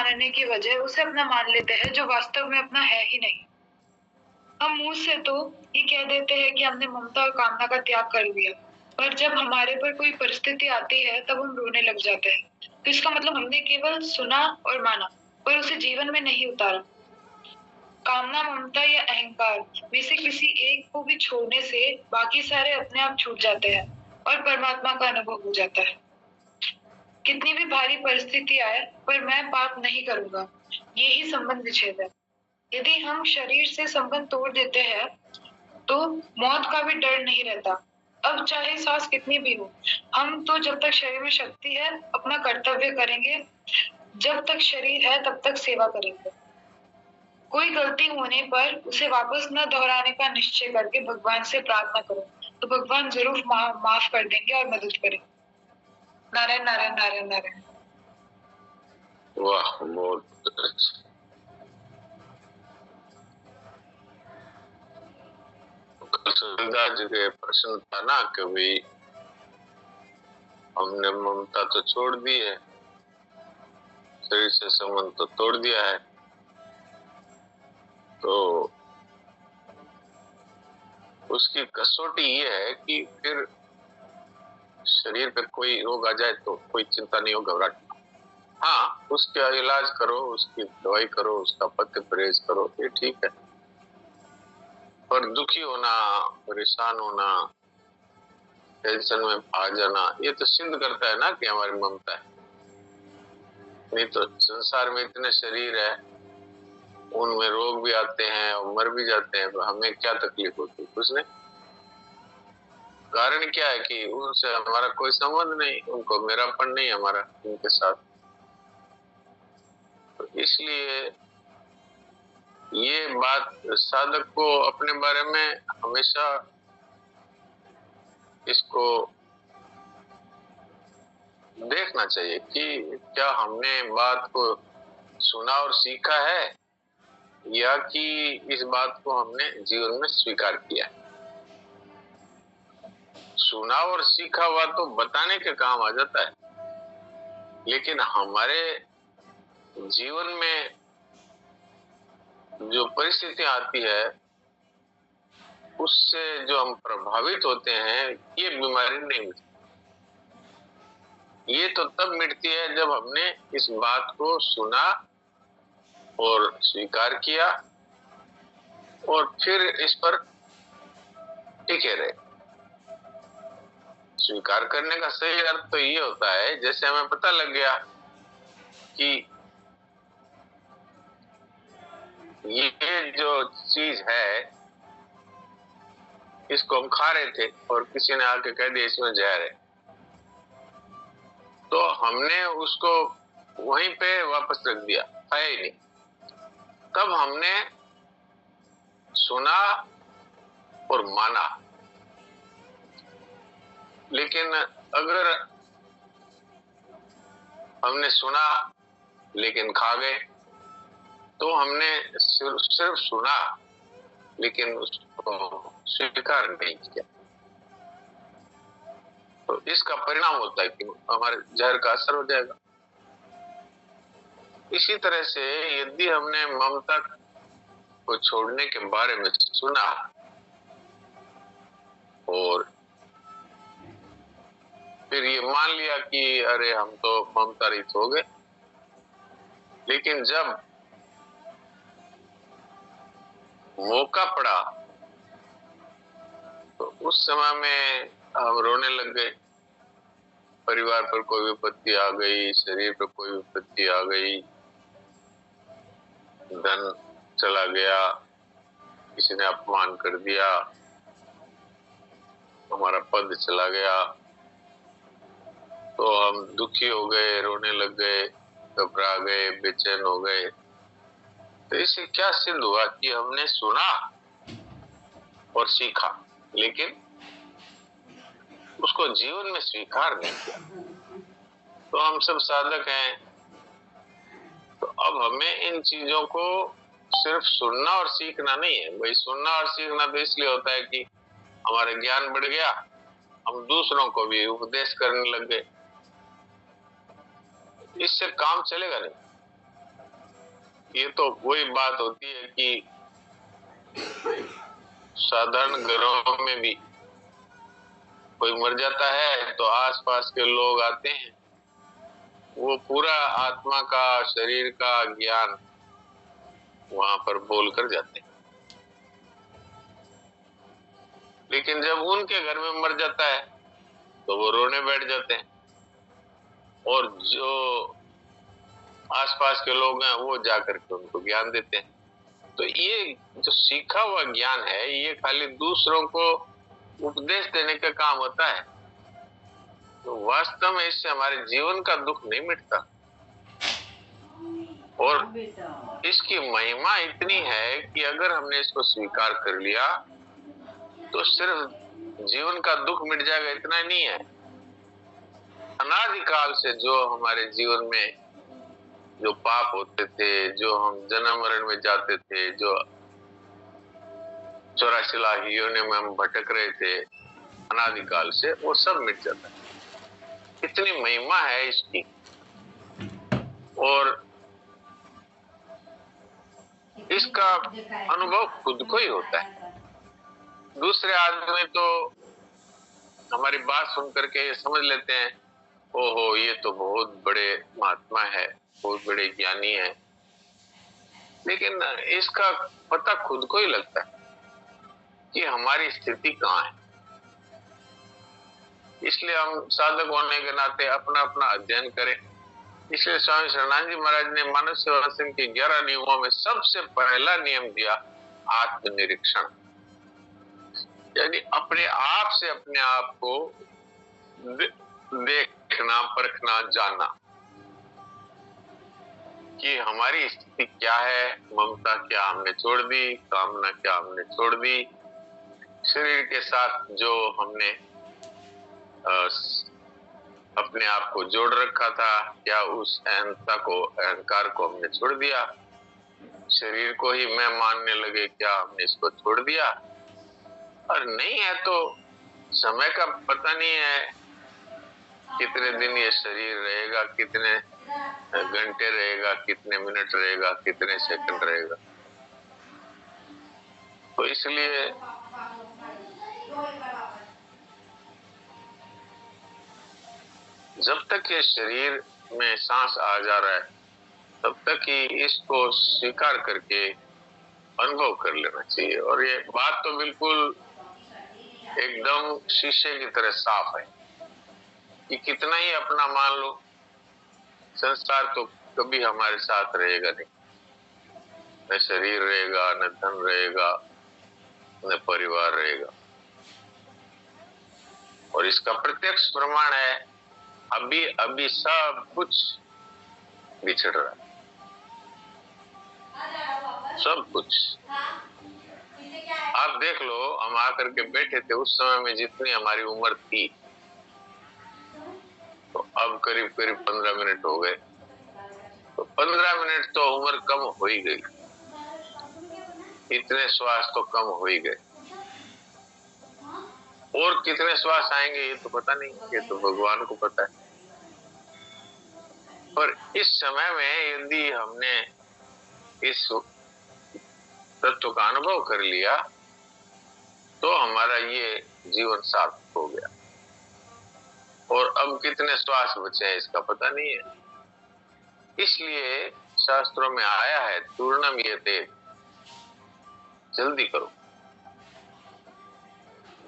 मानने की वजह उसे अपना मान लेते हैं जो वास्तव में अपना है ही नहीं। हम मुंह से तो ये कह देते हैं कि हमने ममता और कामना का त्याग कर दिया, पर जब हमारे पर कोई परिस्थिति आती है तब हम रोने लग जाते हैं। तो इसका मतलब हमने केवल सुना और माना, पर उसे जीवन में नहीं उतारा। कामना, ममता या अहंकार में से किसी एक को भी छोड़ने से बाकी सारे अपने आप छूट जाते हैं और परमात्मा का अनुभव हो जाता है। कितनी भी भारी परिस्थिति आए, पर मैं पाप नहीं करूंगा, यही संबंध विच्छेद है। यदि हम शरीर से संबंध तोड़ देते हैं तो मौत का भी डर नहीं रहता। अब चाहे सांस कितनी भी हो, हम तो जब तक शरीर में शक्ति है अपना कर्तव्य करेंगे, जब तक शरीर है तब तक सेवा करेंगे। कोई गलती होने पर उसे वापस न दोहराने का निश्चय करके भगवान से प्रार्थना करो, तो भगवान जरूर माफ कर देंगे और मदद करेंगे। नारायण नारायण नारायण नारायण। वाह, बहुत अच्छा। सुविधा जी के प्रश्न था ना कि भाई हमने ममता तो छोड़ दी है, शरीर से संबंध तो तोड़ दिया है, तो उसकी कसौटी ये है कि फिर शरीर पे कोई रोग आ जाए तो कोई चिंता नहीं हो, घबराहट। हाँ, उसका इलाज करो, उसकी दवाई करो, उसका पथ्य परहेज करो, ये ठीक है। पर दुखी होना, परेशान होना, टेंशन में आ जाना, ये तो सिद्ध करता है ना कि हमारी ममता है। नहीं तो संसार में इतने शरीर है, उनमें रोग भी आते हैं और मर भी जाते हैं, तो हमें क्या तकलीफ होती है? कुछ नहीं। कारण क्या है कि उनसे हमारा कोई संबंध नहीं, उनको मेरापन नहीं हमारा उनके साथ। तो इसलिए ये बात साधक को अपने बारे में हमेशा इसको देखना चाहिए कि क्या हमने बात को सुना और सीखा है, या कि इस बात को हमने जीवन में स्वीकार किया। सुना और सीखा हुआ तो बताने के काम आ जाता है, लेकिन हमारे जीवन में जो परिस्थितियां आती है उससे जो हम प्रभावित होते हैं, ये बीमारी नहीं मिटती। ये तो तब मिटती है जब हमने इस बात को सुना और स्वीकार किया और फिर इस पर टिके रहे। स्वीकार करने का सही अर्थ तो ये होता है, जैसे हमें पता लग गया कि ये जो चीज है इसको हम खा रहे थे और किसी ने आके कह दिया इसमें जहर है, तो हमने उसको वहीं पे वापस रख दिया, खाया ही नहीं। तब हमने सुना और माना। लेकिन अगर हमने सुना लेकिन खा गए, तो हमने सिर्फ सुना लेकिन उसको स्वीकार नहीं किया, तो इसका परिणाम होता है कि हमारे जहर का असर हो जाएगा। इसी तरह से यदि हमने ममता को छोड़ने के बारे में सुना और फिर ये मान लिया कि अरे हम तो ममता रहित हो गए, लेकिन जब मौका पड़ा तो उस समय में हम रोने लग गए। परिवार पर कोई विपत्ति आ गई, शरीर पर कोई विपत्ति आ गई, धन चला गया, किसी ने अपमान कर दिया, हमारा पद चला गया, तो हम दुखी हो गए, रोने लग गए, घबरा गए, बेचैन हो गए। तो इससे क्या सिद्ध हुआ कि हमने सुना और सीखा, लेकिन उसको जीवन में स्वीकार नहीं किया। तो हम सब साधक हैं, तो अब हमें इन चीजों को सिर्फ सुनना और सीखना नहीं है। भाई सुनना और सीखना तो इसलिए होता है कि हमारा ज्ञान बढ़ गया, हम दूसरों को भी उपदेश करने लग गए, इससे काम चलेगा नहीं। ये तो वही बात होती है कि साधारण घरों में भी कोई मर जाता है तो आसपास के लोग आते हैं, वो पूरा आत्मा का, शरीर का ज्ञान वहां पर बोल कर जाते हैं। लेकिन जब उनके घर में मर जाता है तो वो रोने बैठ जाते हैं, और जो आसपास के लोग हैं वो जाकर के उनको ज्ञान देते हैं। तो ये जो सीखा हुआ ज्ञान है, ये खाली दूसरों को उपदेश देने का काम होता है, तो वास्तव में इससे हमारे जीवन का दुख नहीं मिटता। और इसकी महिमा इतनी है कि अगर हमने इसको स्वीकार कर लिया तो सिर्फ जीवन का दुख मिट जाएगा, इतना ही नहीं है। अनादिकाल से जो हमारे जीवन में जो पाप होते थे, जो हम जन्म मरण में जाते थे, जो 84 लाख योनियों में हम भटक रहे थे अनादिकाल से, वो सब मिट जाता है। इतनी महिमा है इसकी। और इसका अनुभव खुद को ही होता है। दूसरे आदमी तो हमारी बात सुन करके ये समझ लेते हैं, ओहो ये तो बहुत बड़े महात्मा है, बहुत बड़े ज्ञानी है, लेकिन इसका पता खुद को ही लगता है कि हमारी स्थिति कहाँ है। इसलिए हम साधक होने के नाते अपना अपना अध्ययन करें। इसलिए स्वामी शरणानंद जी महाराज ने मानव सेवा आश्रम के 11 नियमों में सबसे पहला नियम दिया, आत्मनिरीक्षण, यानी अपने आप से अपने आप को देखना, परखना, जानना कि हमारी स्थिति क्या है। ममता क्या हमने छोड़ दी, कामना क्या हमने छोड़ दी, शरीर के साथ जो हमने अपने आप को जोड़ रखा था, क्या उस अहंता को, अहंकार को हमने छोड़ दिया, शरीर को ही मैं मानने लगे, क्या हमने इसको छोड़ दिया। और नहीं है तो समय का पता नहीं है कितने दिन ये शरीर रहेगा, कितने घंटे रहेगा, कितने मिनट रहेगा, कितने सेकंड रहेगा। तो इसलिए जब तक ये शरीर में सांस आ जा रहा है तब तक ही इसको स्वीकार करके अनुभव कर लेना चाहिए। और ये बात तो बिल्कुल एकदम शीशे की तरह साफ है कि कितना ही अपना मान लो, संसार तो कभी हमारे साथ रहेगा नहीं। न शरीर रहेगा, न धन रहेगा, न परिवार रहेगा। और इसका प्रत्यक्ष प्रमाण है, अभी अभी सब कुछ बिछड़ रहा है, सब कुछ। आप देख लो, हम आकर के बैठे थे उस समय में जितनी हमारी उम्र थी, तो अब करीब करीब 15 मिनट हो गए, तो 15 मिनट तो उम्र कम हो ही गई, इतने श्वास तो कम हो ही गए। और कितने श्वास आएंगे ये तो पता नहीं, ये तो भगवान को पता है। पर इस समय में यदि हमने इस तत्व का अनुभव कर लिया तो हमारा ये जीवन सार्थक हो गया। और अब कितने श्वास बचे हैं इसका पता नहीं है। इसलिए शास्त्रों में आया है, तूर्णम यते, जल्दी करो।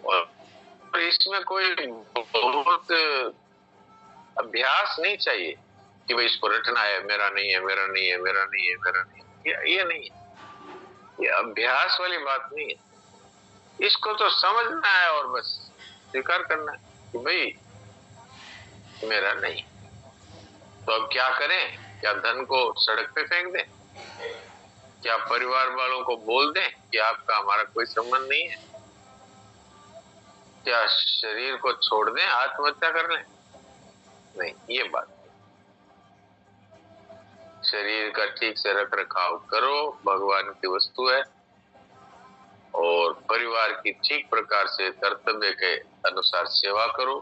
और इसमें कोई बहुत अभ्यास नहीं चाहिए कि भाई इसको रटना है, मेरा नहीं है, मेरा नहीं है, मेरा नहीं है, मेरा नहीं है। ये नहीं है, ये अभ्यास वाली बात नहीं है। इसको तो समझना है और बस स्वीकार करना है कि भाई मेरा नहीं। तो अब क्या करें? क्या धन को सड़क पे फेंक दें? क्या परिवार वालों को बोल दें कि आपका हमारा कोई संबंध नहीं है? क्या शरीर को छोड़ दें, आत्महत्या कर लें? नहीं, ये बात। शरीर का ठीक से रख रखाव करो, भगवान की वस्तु है, और परिवार की ठीक प्रकार से कर्तव्य के अनुसार सेवा करो,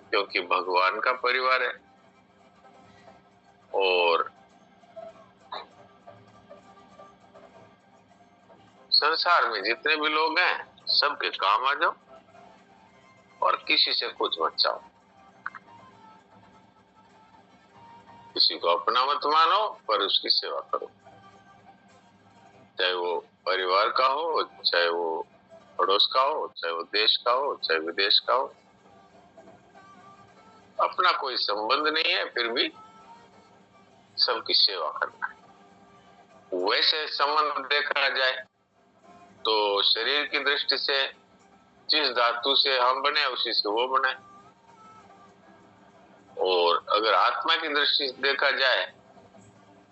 क्योंकि भगवान का परिवार है। और संसार में जितने भी लोग हैं सबके काम आ जाओ और किसी से कुछ मत चाहो। किसी को अपना मत मानो पर उसकी सेवा करो, चाहे वो परिवार का हो, चाहे वो पड़ोस का हो, चाहे वो देश का हो, चाहे विदेश का हो। अपना कोई संबंध नहीं है फिर भी सबकी सेवा करना है। वैसे संबंध देखा जाए तो शरीर की दृष्टि से जिस धातु से हम बने उसी से वो बने, और अगर आत्मा की दृष्टि से देखा जाए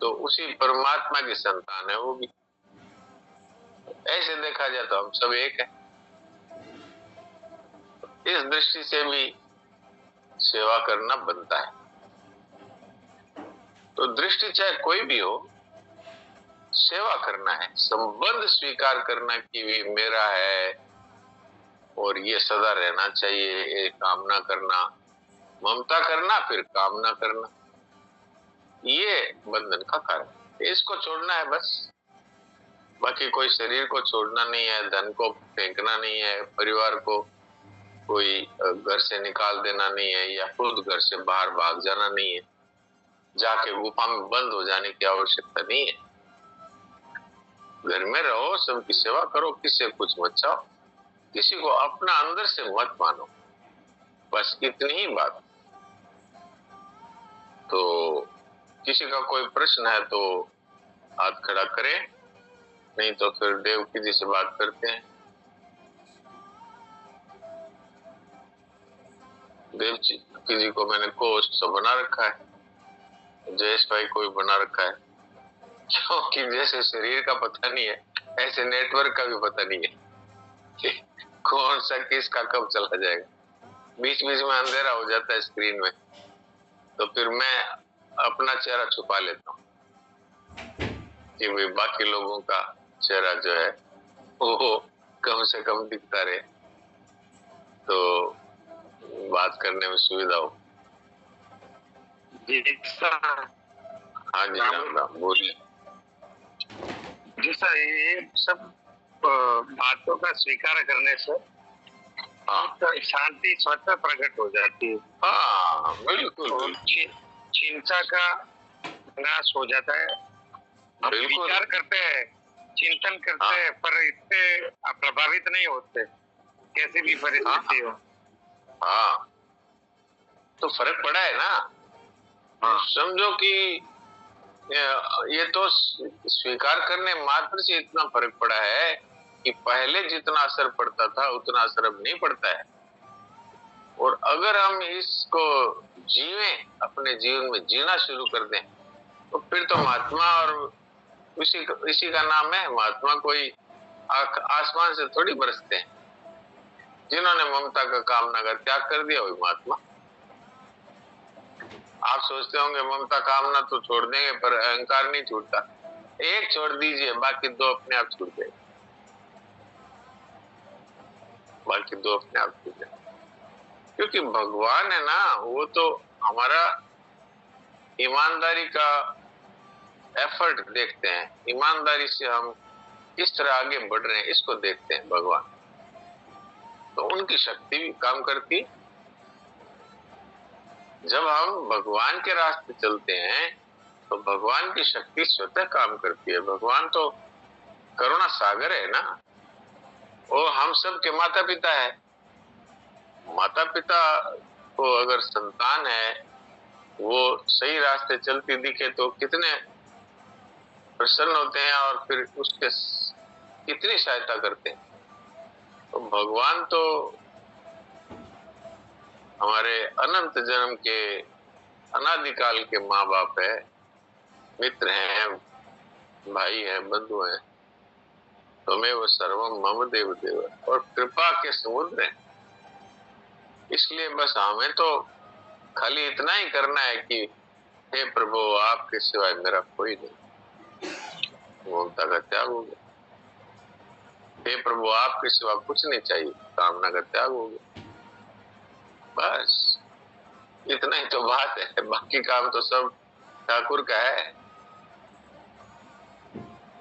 तो उसी परमात्मा की संतान है वो भी। ऐसे देखा जाए तो हम सब एक है। इस दृष्टि से भी सेवा करना बनता है। तो दृष्टि चाहे कोई भी हो, सेवा करना है, संबंध स्वीकार करना कि भी मेरा है और ये सदा रहना चाहिए, ये कामना करना, ममता करना फिर कामना करना, ये बंधन का कारण है। इसको छोड़ना है बस। बाकी कोई शरीर को छोड़ना नहीं है, धन को फेंकना नहीं है, परिवार को कोई घर से निकाल देना नहीं है, या खुद घर से बाहर भाग जाना नहीं है, जाके गुफा में बंद हो जाने की आवश्यकता नहीं है। घर में रहो, सबकी सेवा करो, किसी से कुछ मत चाहो, किसी को अपना अंदर से मत मानो, बस इतनी ही बात। तो किसी का कोई प्रश्न है तो हाथ खड़ा करें, नहीं तो फिर देवकी जी से बात करते हैं। देवकी जी को मैंने कोस्ट तो बना रखा है, जयेश भाई को भी बना रखा है, क्योंकि जैसे शरीर का पता नहीं है ऐसे नेटवर्क का भी पता नहीं है कि कौन सा किसका कब चला जाएगा। बीच बीच में अंधेरा हो जाता है स्क्रीन में, तो फिर मैं अपना चेहरा छुपा लेता हूँ कि भाई बाकी लोगों का चेहरा जो है वो कम से कम दिखता रहे, तो बात करने में सुविधा हो। जी सर। हाँ जी राम राम, बोलिए। जी सर, ये सब बातों का स्वीकार करने से तो शांति स्वतः प्रकट हो जाती है। हाँ बिल्कुल, चिंता का नाश हो जाता है। हम विचार करते हैं, चिंतन करते हैं, पर इससे प्रभावित नहीं होते कैसी भी परिस्थिति हो। हाँ तो फर्क पड़ा है ना। हाँ। समझो कि ये तो स्वीकार करने मात्र से इतना फर्क पड़ा है कि पहले जितना असर पड़ता था उतना असर अब नहीं पड़ता है। और अगर हम इसको जीवें, अपने जीवन में जीना शुरू कर दें, तो फिर तो महात्मा, और इसी का नाम है महात्मा, कोई आसमान से थोड़ी बरसते हैं। जिन्होंने ममता का कामना का त्याग कर दिया वही महात्मा। आप सोचते होंगे ममता कामना तो छोड़ देंगे, पर अहंकार नहीं छूटता। एक छोड़ दीजिए, बाकी दो अपने आप छूट गए, बाकी दो अपने आप छूट गए। क्योंकि भगवान है ना, वो तो हमारा ईमानदारी का एफर्ट देखते हैं, ईमानदारी से हम किस तरह आगे बढ़ रहे हैं इसको देखते हैं भगवान। तो उनकी शक्ति भी काम करती। जब हम भगवान के रास्ते चलते हैं तो भगवान की शक्ति स्वतः काम करती है। भगवान तो करुणा सागर है ना, वो हम सब के माता पिता है। माता पिता को अगर संतान है वो सही रास्ते चलती दिखे तो कितने प्रसन्न होते हैं और फिर उसके कितनी सहायता करते हैं। तो भगवान तो हमारे अनंत जन्म के अनादिकाल के माँ बाप है, मित्र हैं, भाई हैं, बंधु हैं। त्वमेव सर्वम मम देव देव, और कृपा के समुद्र हैं। इसलिए बस हमें तो खाली इतना ही करना है कि हे प्रभु आपके सिवाय मेरा कोई नहीं, ममता का त्याग हो गया। हे प्रभु आपके सिवा कुछ नहीं चाहिए, कामना का त्याग हो गया। बस इतना ही तो बात है, बाकी काम तो सब ठाकुर का है।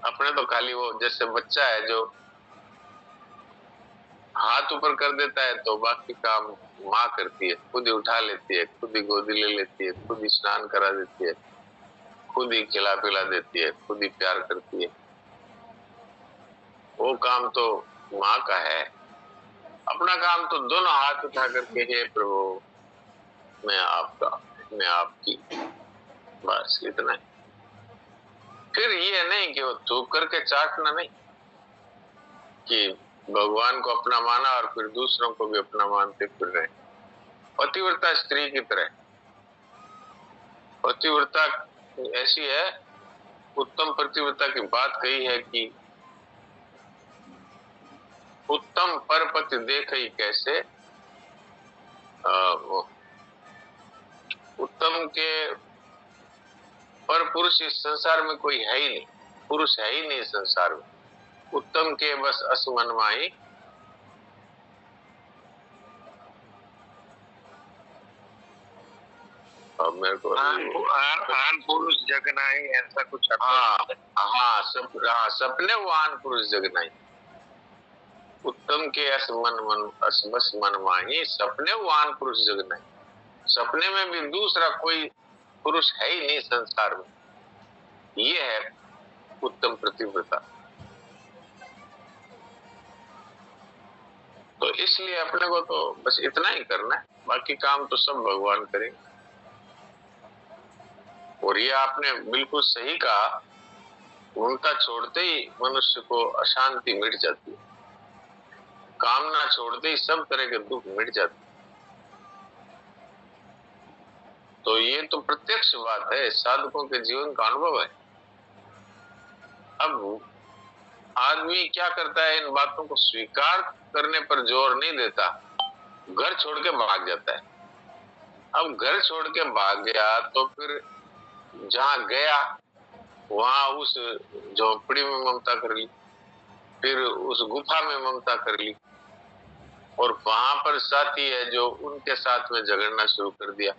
अपने अपने तो खाली वो जैसे बच्चा है जो हाथ ऊपर कर देता है तो बाकी काम माँ करती है, खुद ही उठा लेती है, खुद ही गोदी ले लेती है, खुद ही स्नान करा देती है, खुद ही खिला पिला देती है, खुद ही प्यार करती है। वो काम तो माँ का है। अपना काम तो दोनों हाथ उठा करके, हे प्रभु मैं आपका, मैं आपकी, बस इतना ही। फिर ये नहीं कि वो थूक करके चाटना नहीं, कि भगवान को अपना माना और फिर दूसरों को भी अपना मानते फिर रहे। पतिव्रता स्त्री की तरह, पतिव्रता ऐसी है, उत्तम पतिव्रता की बात कही है कि उत्तम परपति देखई कैसे, उत्तम के पर पुरुष इस संसार में कोई है ही नहीं, पुरुष है ही नहीं इस संसार में। उत्तम के बस असमनमाई, अब मेरे को आन पुरुष जगनाई ऐसा कुछ। हाँ सपने वो आन पुरुष जगनाई। उत्तम के बस मनमाही, सपने वो आन पुरुष जगनाई। सपने में भी दूसरा कोई पुरुष है ही नहीं संसार में। ये है उत्तम पतिव्रता। तो इसलिए अपने को तो बस इतना ही करना है, बाकी काम तो सब भगवान करेंगे। और ये आपने बिल्कुल सही कहा, उनका छोड़ते ही मनुष्य को अशांति मिट जाती है, कामना छोड़ते ही सब तरह के दुख मिट जाते हैं। तो ये तो प्रत्यक्ष बात है, साधकों के जीवन का अनुभव है। अब आदमी क्या करता है, इन बातों को स्वीकार करने पर जोर नहीं देता, घर छोड़ के भाग जाता है। अब घर छोड़ के भाग गया तो फिर जहां गया वहां उस झोपड़ी में ममता कर ली, फिर उस गुफा में ममता कर ली, और वहां पर साथी है जो उनके साथ में झगड़ना शुरू कर दिया,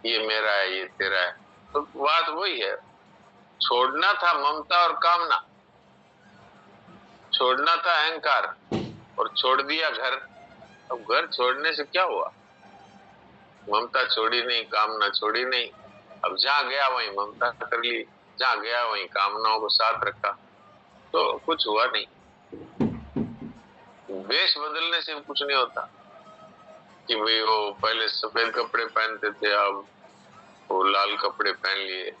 ये मेरा है ये तेरा है। तो बात वही है, छोड़ना था ममता और कामना, छोड़ना था अहंकार और छोड़ दिया घर। अब घर छोड़ने से क्या हुआ, ममता छोड़ी नहीं, कामना छोड़ी नहीं, अब जहां गया वहीं ममता कर ली, जहां गया वहीं कामनाओं को साथ रखा, तो कुछ हुआ नहीं। वेश बदलने से कुछ नहीं होता कि भाई वो पहले सफेद कपड़े पहनते थे अब वो लाल कपड़े पहन लिए,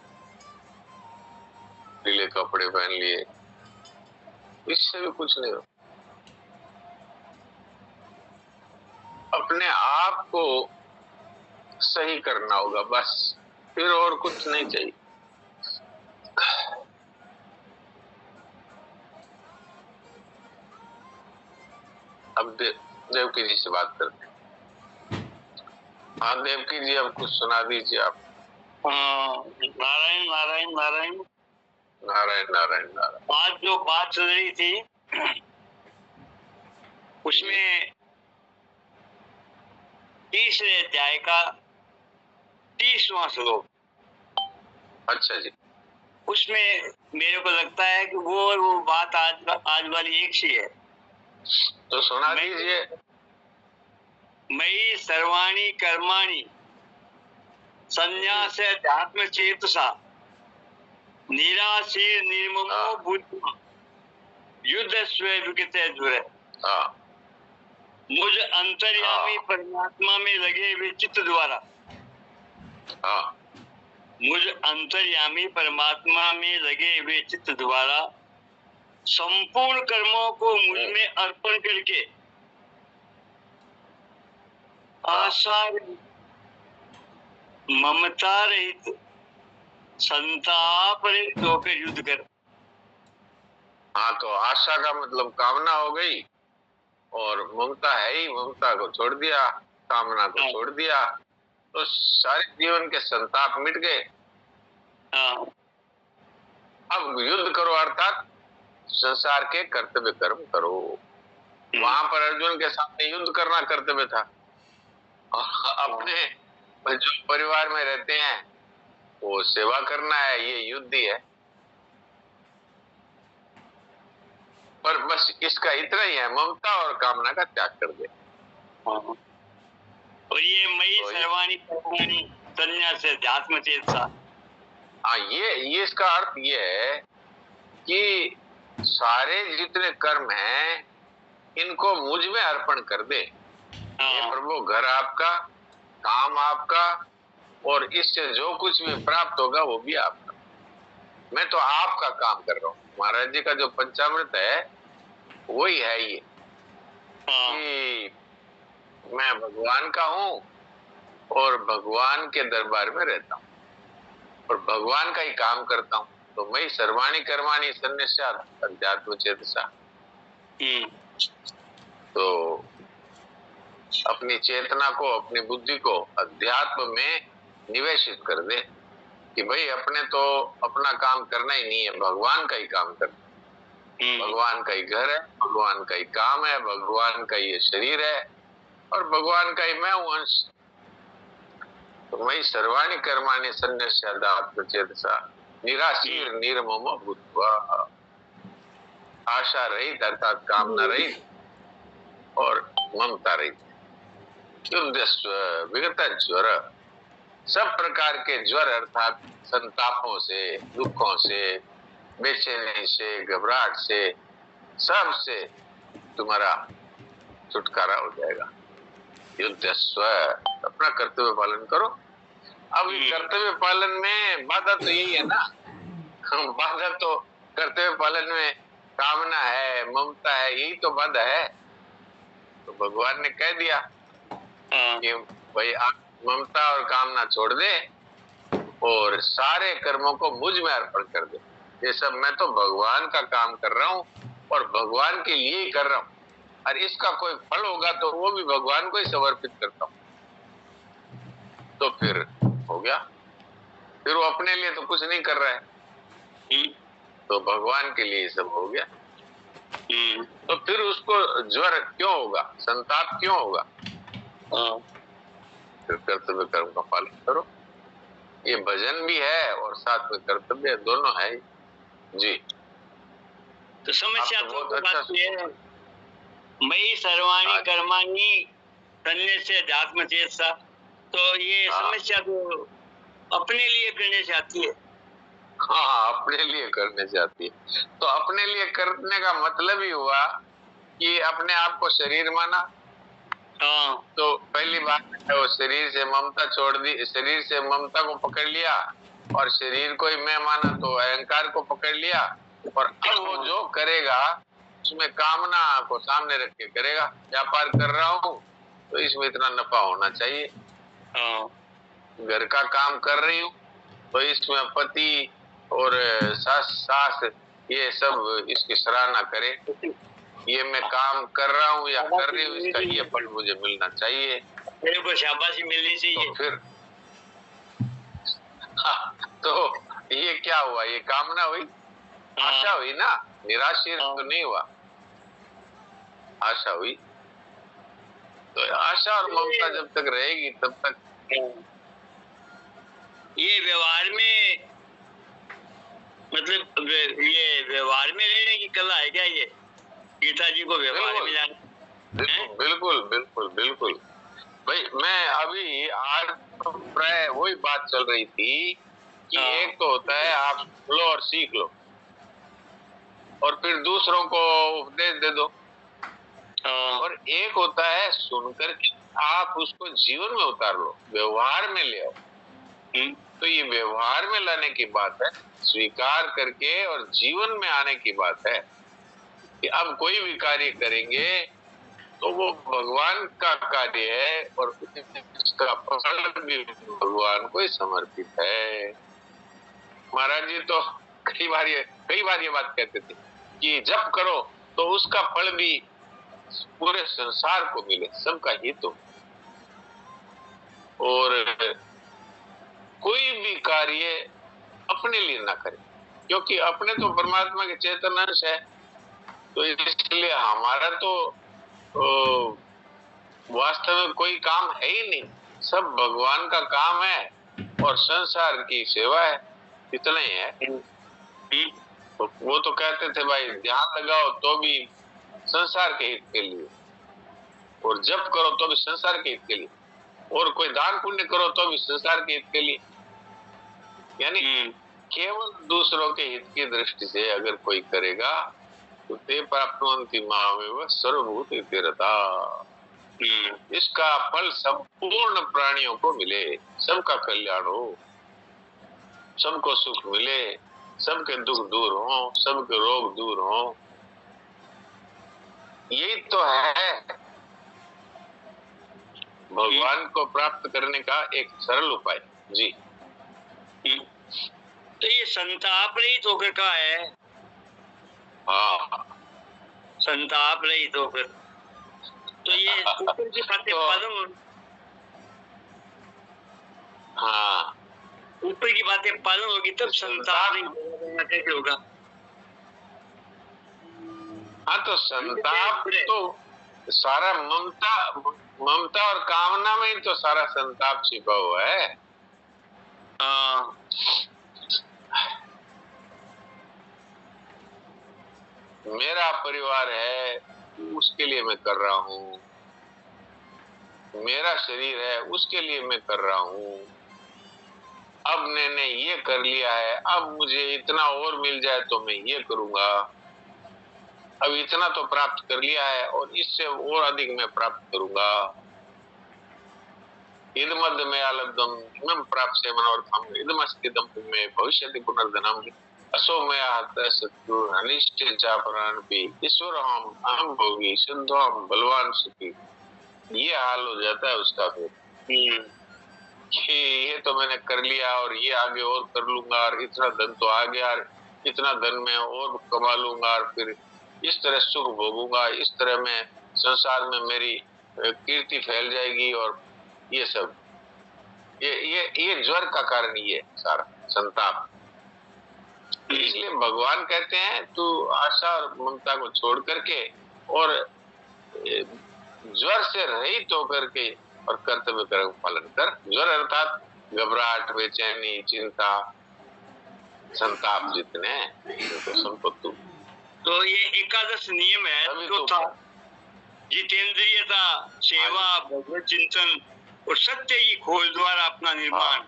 पीले कपड़े पहन लिए, इससे भी कुछ नहीं होता। अपने आप को सही करना होगा बस, फिर और कुछ नहीं चाहिए। अब देवकी जी से बात करते हैं। हाँ देवकी जी, अब कुछ सुना दीजिए आप। नारायण नारायण नारायण नारायण नारायण नारायण। आज जो बात चल रही थी उसमें 30वें अध्याय का 30वां श्लोक। अच्छा जी। उसमें मेरे को लगता है कि वो बात आज वाली एक सी है, तो सुना दीजिए। मयि सर्वाणि कर्माणि संन्यास अध्यात्म चेतसा निराशीर निर्ममो बुद्धिमा युद्ध स्वे जुरे। मुझ अंतर्यामी परमात्मा में लगे हुए चित्त द्वारा, मुझ अंतर्यामी परमात्मा में लगे हुए चित्त द्वारा संपूर्ण कर्मों को मुझ में अर्पण करके आशा ममता रहित संताप रहित होकर युद्ध कर। हाँ, तो आशा का मतलब कामना हो गई, और ममता है ही, ममता को छोड़ दिया, कामना को छोड़ दिया, तो सारे जीवन के संताप मिट गए। अब युद्ध करो, अर्थात संसार के कर्तव्य कर्म करो। वहां पर अर्जुन के सामने युद्ध करना कर्तव्य था, और अपने जो परिवार में रहते हैं वो सेवा करना है, ये युद्ध ही है। पर बस इसका इतना ही है, ममता और कामना का त्याग कर दे। और ये मई सर्वाणी कर्माणि संन्यास अध्यात्म चेतसा। हाँ, ये इसका अर्थ ये है कि सारे जितने कर्म हैं इनको मुझ में अर्पण कर दे। ये प्रभु, घर आपका, काम आपका, और इससे जो कुछ भी प्राप्त होगा वो भी आपका। मैं तो आपका काम कर रहा हूँ। महाराज जी का जो पंचामृत है वही है ये कि मैं भगवान का हूँ और भगवान के दरबार में रहता हूँ और भगवान का ही काम करता हूँ। तो मैं सर्वाणी कर्माणि संन्यस्यात् अध्यात्म चेतसा। तो अपनी चेतना को, अपनी बुद्धि को अध्यात्म में निवेशित कर दे कि भाई अपने तो अपना काम करना ही नहीं है, भगवान का ही काम करना। भगवान का ही घर है, भगवान का ही काम है, भगवान का ये शरीर है और भगवान का ही मैं हूं अंश। तो मैं सर्वाणी कर्माणि संन्यस्यात् आत्मचेतसा निराशीर निर्ममो भूत्वा। आशा रहित अर्थात कामना रहित और ममता रहित। युद्धस्व विगत ज्वर, सब प्रकार के ज्वर अर्थात संतापों से, दुखों से, बेचैनी से, घबराहट से, सब से तुम्हारा छुटकारा हो जाएगा। युद्धस्व, अपना कर्तव्य पालन करो। अब कर्तव्य पालन में बाधा तो यही है ना, बाधा तो कर्तव्य पालन में कामना है, ममता है, यही तो बाधा है। तो भगवान ने कह दिया कि भाई आप ममता और कामना छोड़ दे और सारे कर्मों को मुझ में अर्पण कर दे। ये सब मैं तो भगवान का काम कर रहा हूँ और भगवान के लिए ही कर रहा हूँ, और इसका कोई फल होगा तो वो भी भगवान को ही समर्पित करता हूँ। तो फिर हो गया, फिर वो अपने लिए तो कुछ नहीं कर रहा है, तो भगवान के लिए सब हो गया। तो फिर उसको ज्वर क्यों होगा, संताप क्यों होगा? फिर कर्तव्य कर्म का पालन करो। ये भजन भी है और साथ में कर्तव्य, दोनों है जी। तो समस्या तो बात ये है, मई सर्वाणी कर्माणि संन्यस्य अध्यात्म चेतसा। तो ये समस्या तो अपने लिए करने से आती है। हाँ, अपने लिए करने से आती है। तो अपने लिए करने का मतलब ही हुआ कि अपने आप को शरीर माना। तो पहली बात है वो शरीर से ममता छोड़ दी, शरीर से ममता को पकड़ लिया और शरीर को ही मैं माना तो अहंकार को पकड़ लिया। और अब वो जो करेगा उसमें कामना को सामने रख के करेगा। व्यापार कर रहा हूँ तो इसमें इतना नफा होना चाहिए, घर का काम कर रही हूँ तो इसमें पति और सास ये सब इसकी सराहना करे, ये मैं काम कर रहा हूँ या कर रही हूँ, इसका ये फल मुझे मिलना चाहिए, मेरे को शाबाशी मिलनी चाहिए। तो फिर तो ये क्या हुआ, ये कामना हुई, आशा हुई ना, निराशीर तो नहीं हुआ, आशा हुई। तो आशा और ममता जब तक रहेगी तब तक ये व्यवहार में, मतलब ये व्यवहार में रहने की कला है क्या? ये गीता जी को व्यवहार में जाना। बिल्कुल बिल्कुल बिल्कुल भाई। मैं अभी आज तो प्राय वही बात चल रही थी कि एक तो होता है आप सुन लो और सीख लो और फिर दूसरों को उपदेश दे दो, और एक होता है सुनकर आप उसको जीवन में उतार लो, व्यवहार में ले आओ। तो ये व्यवहार में लाने की बात है, स्वीकार करके और जीवन में आने की बात है कि अब कोई भी कार्य करेंगे तो वो भगवान का कार्य है और इसका फल भी भगवान को ही समर्पित है। महाराज जी तो कई बार ये बात कहते थे कि जब करो तो उसका फल भी पूरे संसार को मिले, सबका हित हो, और कोई भी कार्य अपने लिए ना करे, क्योंकि अपने तो परमात्मा के चेतन अंश है। तो इसलिए हमारा तो वास्तव में कोई काम है ही नहीं, सब भगवान का काम है और संसार की सेवा है, इतना ही है। तो वो तो कहते थे भाई ध्यान लगाओ तो भी संसार के हित के लिए, और जप करो तो भी संसार के हित के लिए, और कोई दान पुण्य करो तो भी संसार के हित के लिए। यानी केवल दूसरों के हित की दृष्टि से अगर कोई करेगा तो ते प्राप्नुवन्ति मामेव सर्वभूत इत्यर्था। इसका फल संपूर्ण प्राणियों को मिले, सबका कल्याण हो, सबको सुख मिले, सबके दुख दूर हो, सबके रोग दूर हो। यही तो है भगवान को प्राप्त करने का एक सरल उपाय। जी। तो ये संताप रहित होकर का है। हाँ, संताप रहित होकर, तो ये ऊपर की बातें पालन, हाँ, ऊपर की बातें पालन होगी तब संताप नहीं कैसे होगा। हाँ, तो संताप तो सारा ममता और कामना में ही तो सारा संताप छिपा हुआ है। हाँ, मेरा परिवार है उसके लिए मैं कर रहा हूँ, मेरा शरीर है उसके लिए मैं कर रहा हूँ, अब मैंने ये कर लिया है, अब मुझे इतना और मिल जाए तो मैं ये करूंगा, अब इतना तो प्राप्त कर लिया है और इससे और अधिक मैं प्राप्त करूंगा। इदमद् मया लब्धम् इमं प्राप्स्ये मनोरथम् इदमस्तीदं मे भविष्यति पुनर्धनम् असो मया हतः शत्रु अनिष्टे चापरानपि ईश्वरहम् अहं भोगी शुद्धोऽहं बलवान सुखी। ये हाल हो जाता है उसका फिर कि ये तो मैंने कर लिया और ये आगे और कर लूंगा और इतना धन तो आ गया और इतना धन मैं और कमा लूंगा और फिर इस तरह सुख भोगूंगा, इस तरह मैं संसार में मेरी कीर्ति फैल जाएगी। और ये सब ये ज्वर का कारण ये सारा संताप। इसलिए भगवान कहते हैं तू आशा और ममता को छोड़ करके और ज्वर से रहित होकर के और कर्तव्य कर्म पालन कर। ज्वर अर्थात घबराहट, बेचैनी, चिंता, संताप जितने तो संपत्ति। तो ये एकादश नियम है तो था जितेंद्रियता, सेवा, भगवत चिंतन और सत्य की खोज द्वारा अपना निर्माण,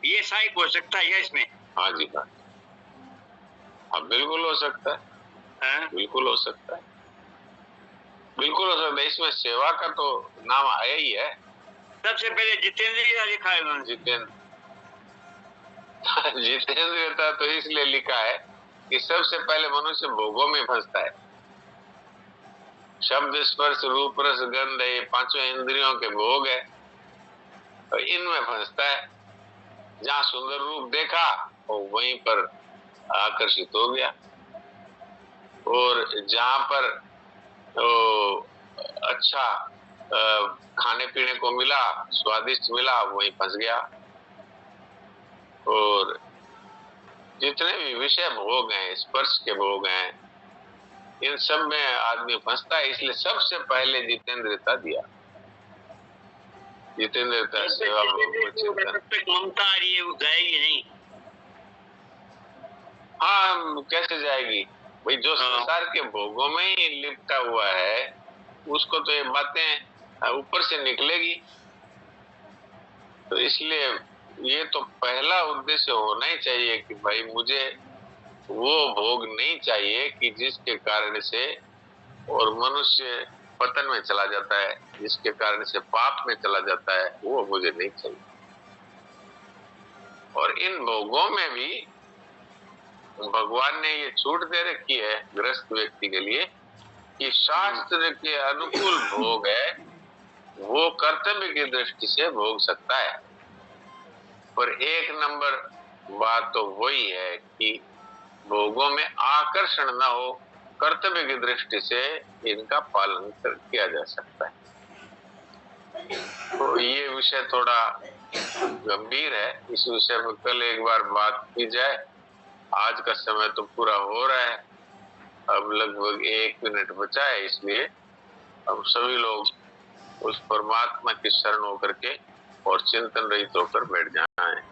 ये सहायक हो सकता है इसमें। हाँ जी, हाँ, बिल्कुल हो सकता है, बिल्कुल हो सकता है, बिल्कुल हो सकता है। इसमें सेवा का तो नाम आया ही है। सबसे पहले जितेंद्रियता लिखा है उन्होंने। जितेंद्रियता तो इसलिए लिखा है कि सबसे पहले मनुष्य भोगों में फंसता है। शब्द, स्पर्श, रूप, रस, गंध, ये पांचों इंद्रियों के भोग है और इनमें फंसता है। जहाँ सुंदर रूप देखा वो वहीं पर आकर्षित हो गया, और जहाँ पर अच्छा खाने पीने को मिला, स्वादिष्ट मिला, वहीं फंस गया। और जितने भी विषय भोग हैं, स्पर्श के भोग हैं, इन सब में आदमी फंसता है। इसलिए सबसे पहले जितेंद्रियता दिया। जितेंद्रियता, सेवा, ममता आ रही है, वो जाएगी नहीं। हाँ, कैसे जाएगी भाई? जो संसार के भोगों में ही लिपटा हुआ है उसको तो ये बातें ऊपर से निकलेगी। तो इसलिए ये तो पहला उद्देश्य होना ही चाहिए कि भाई मुझे वो भोग नहीं चाहिए कि जिसके कारण से और मनुष्य पतन में चला जाता है, जिसके कारण से पाप में चला जाता है, वो मुझे नहीं चाहिए। और इन भोगों में भी भगवान ने ये छूट दे रखी है गृहस्थ व्यक्ति के लिए कि शास्त्र के अनुकूल भोग है वो कर्तव्य की दृष्टि से भोग सकता है। पर एक नंबर बात तो वही है कि भोगों में आकर्षण न हो, कर्तव्य की दृष्टि से इनका पालन किया जा सकता है। तो ये विषय थोड़ा गंभीर है, इस विषय में कल एक बार बात की जाए। आज का समय तो पूरा हो रहा है, अब लगभग 1 मिनट बचा है, इसलिए अब सभी लोग उस परमात्मा की शरण होकर के और चिंतन रहित होकर बैठ जाएं।